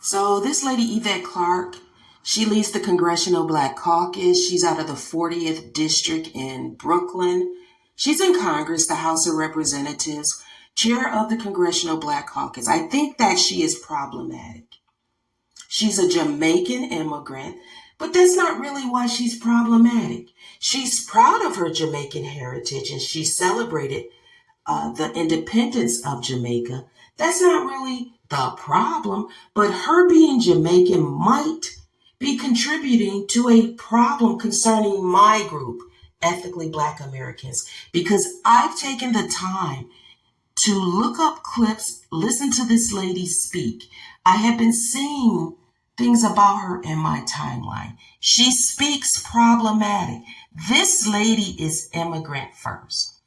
So this lady, Yvette Clark, she leads the Congressional Black Caucus. She's out of the 40th District in Brooklyn. She's in Congress, the House of Representatives, chair of the Congressional Black Caucus. I think that she is problematic. She's a Jamaican immigrant, but that's not really why she's problematic. She's proud of her Jamaican heritage and she celebrated the independence of Jamaica. That's not really the problem, but her being Jamaican might be contributing to a problem concerning my group, ethnically Black Americans, because I've taken the time to look up clips, listen to this lady speak. I have been seeing things about her in my timeline. She speaks problematic. This lady is immigrant first.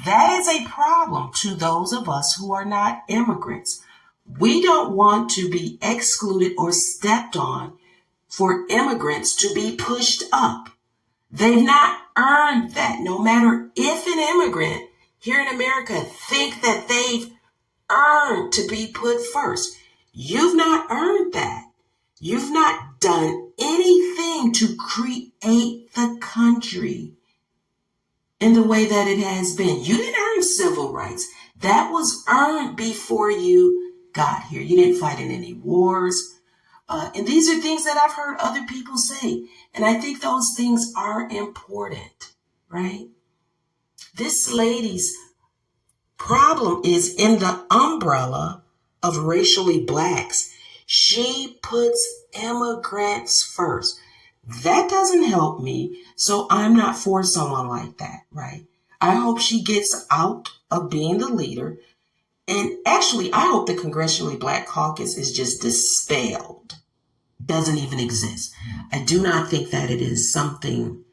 That is a problem to those of us who are not immigrants. We don't want to be excluded or stepped on for immigrants to be pushed up. They've not earned that. No matter if an immigrant here in America think that they've earned to be put first. You've not earned that. You've not done anything to create the country in the way that it has been. You didn't earn civil rights. That was earned before you got here. You didn't fight in any wars. And these are things that I've heard other people say. And I think those things are important, right? This lady's problem is in the umbrella of racially Blacks. She puts immigrants first. That doesn't help me, so I'm not for someone like that, right? I hope she gets out of being the leader. And actually, I hope the Congressionally Black Caucus is just dispelled. Doesn't even exist. I do not think that it is something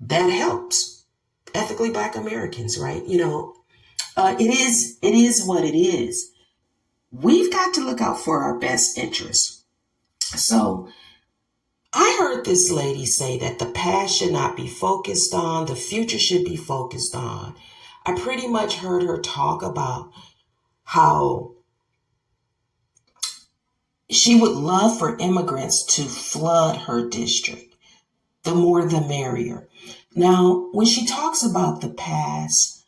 that helps ethically Black Americans, right? It is what it is. We've got to look out for our best interests. So I heard this lady say that the past should not be focused on, the future should be focused on. I pretty much heard her talk about how she would love for immigrants to flood her district. The more the merrier. Now, when she talks about the past,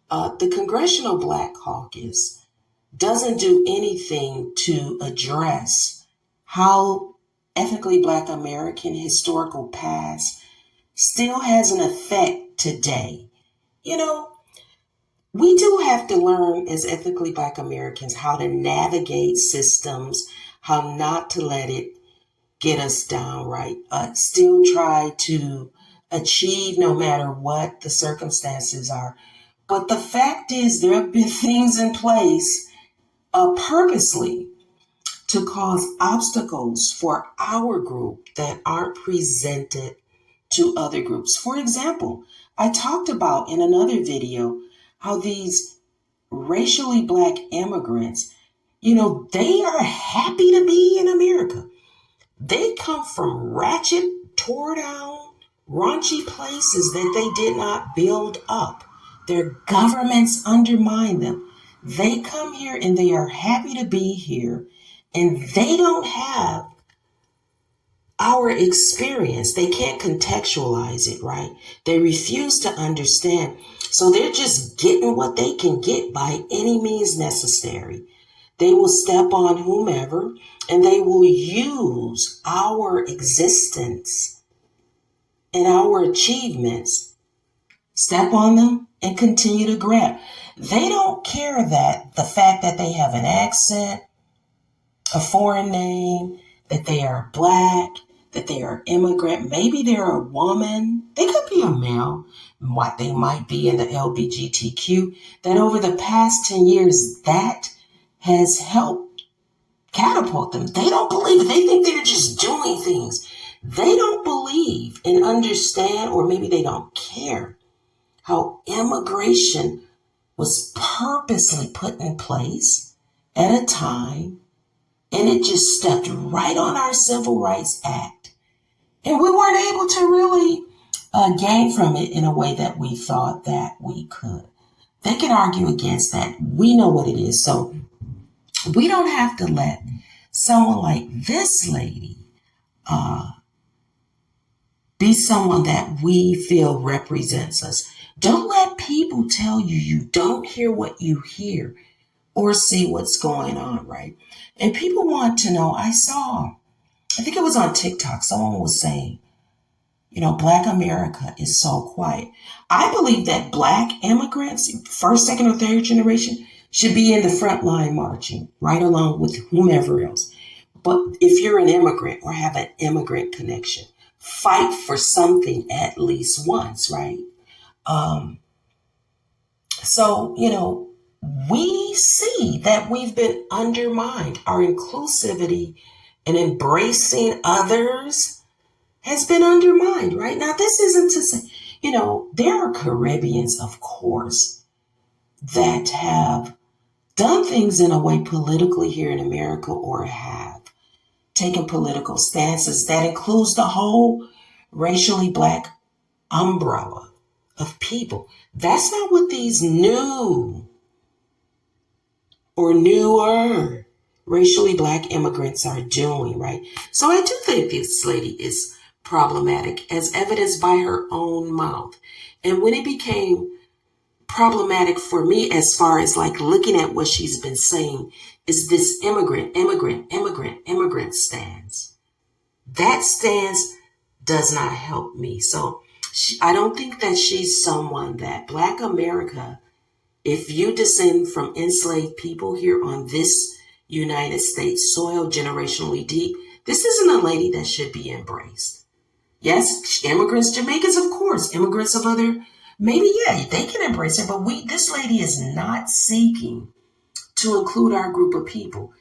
the Congressional Black Caucus doesn't do anything to address how ethnically Black American historical past still has an effect today. We do have to learn as ethnically Black Americans how to navigate systems, how not to let it get us down, right? Still try to achieve no matter what the circumstances are. But the fact is there have been things in place purposely to cause obstacles for our group that aren't presented to other groups. For example, I talked about in another video how these racially Black immigrants, they are happy to be in America. They come from ratchet, tore down, raunchy places that they did not build up. Their governments undermine them. They come here and they are happy to be here, and they don't have our experience. They can't contextualize it, right? They refuse to understand. So they're just getting what they can get by any means necessary. They will step on whomever, and they will use our existence and our achievements, step on them, and continue to grab. They don't care that the fact that they have an accent, a foreign name, that they are Black, that they are immigrant, maybe they're a woman, they could be a male, what they might be in the LGBTQ, that over the past 10 years, that has helped catapult them. They don't believe it. They think they're just doing things. They don't believe and understand, or maybe they don't care, how immigration was purposely put in place at a time, and it just stepped right on our Civil Rights Act. And we weren't able to really gain from it in a way that we thought that we could. They can argue against that. We know what it is. So we don't have to let someone like this lady be someone that we feel represents us. Don't let people tell you you don't hear what you hear or see what's going on, right? And people want to know. I think it was on TikTok, someone was saying, Black America is so quiet. I believe that Black immigrants, first, second, or third generation, should be in the front line marching right along with whomever else. But if you're an immigrant or have an immigrant connection, fight for something at least once, right? So, we see that we've been undermined. Our inclusivity and embracing others has been undermined, right? Now, this isn't to say, there are Caribbeans, of course, that have done things in a way politically here in America or have taken political stances that includes the whole racially Black umbrella of people. That's not what these new or newer racially Black immigrants are doing, right? So I do think this lady is problematic, as evidenced by her own mouth. And when it became problematic for me, as far as like looking at what she's been saying, is this immigrant stance. That stance does not help me. So I don't think that she's someone that Black America, if you descend from enslaved people here on this United States soil generationally deep, this isn't a lady that should be embraced. Yes, immigrants, Jamaicans, of course, immigrants of other, maybe, yeah, they can embrace her, but this lady is not seeking to include our group of people.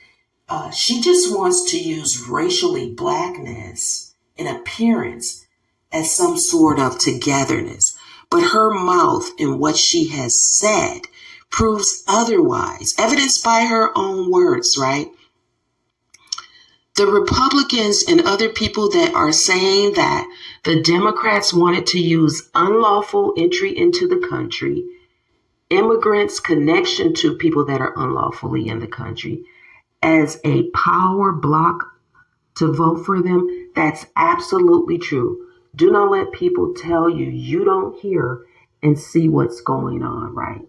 She just wants to use racially Blackness and appearance as some sort of togetherness. But her mouth and what she has said proves otherwise, evidenced by her own words, right? The Republicans and other people that are saying that the Democrats wanted to use unlawful entry into the country, immigrants' connection to people that are unlawfully in the country, as a power block to vote for them, that's absolutely true. Do not let people tell you you don't hear and see what's going on, right?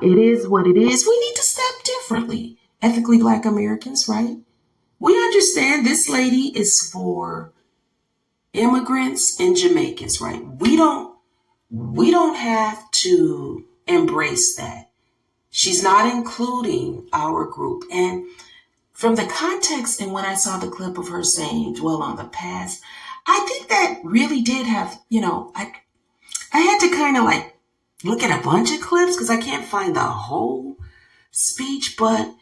It is what it is. We need to step differently. Ethically Black Americans, right? We understand this lady is for immigrants and Jamaicans, right? We don't have to embrace that. She's not including our group. And from the context and when I saw the clip of her saying, dwell on the past, I think that really did have, I had to kind of like look at a bunch of clips because I can't find the whole speech, but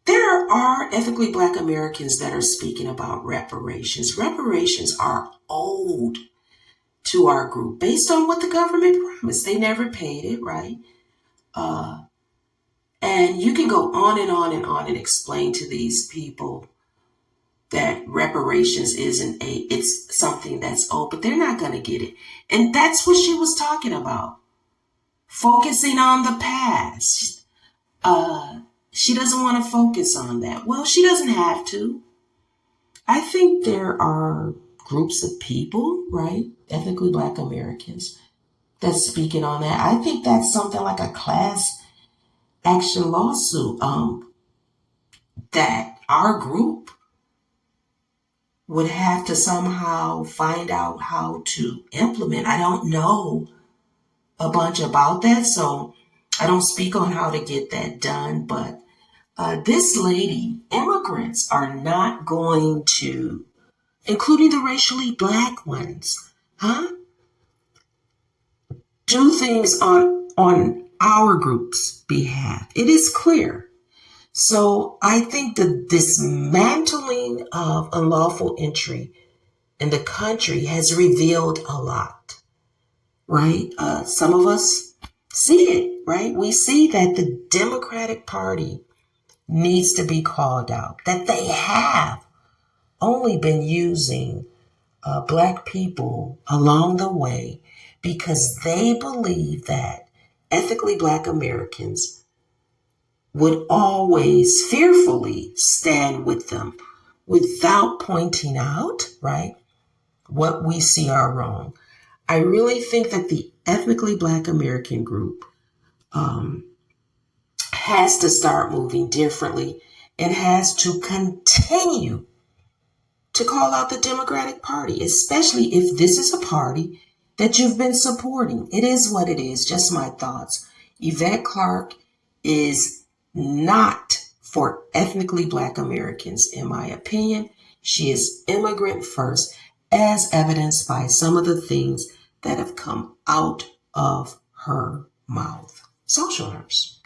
there are ethically Black Americans that are speaking about reparations. Reparations are owed to our group based on what the government promised. They never paid it, right? And you can go on and on and on and explain to these people that reparations it's something that's owed, but they're not going to get it. And that's what she was talking about. Focusing on the past. She doesn't want to focus on that. Well, she doesn't have to. I think there are groups of people, right? Ethnically Black Americans that's speaking on that. I think that's something like a class action lawsuit that our group would have to somehow find out how to implement. I don't know a bunch about that, so I don't speak on how to get that done, but this lady, immigrants are not going to, including the racially Black ones, do things on our group's behalf. It is clear. So I think the dismantling of unlawful entry in the country has revealed a lot, right? Some of us see it, right? We see that the Democratic Party needs to be called out, that they have only been using Black people along the way because they believe that ethically Black Americans would always fearfully stand with them without pointing out, right, what we see are wrong. I really think that the ethnically Black American group has to start moving differently and has to continue to call out the Democratic Party, especially if this is a party that you've been supporting. It is what it is, just my thoughts. Yvette Clark is not for ethnically Black Americans, in my opinion. She is immigrant first, as evidenced by some of the things that have come out of her mouth. Social nurse.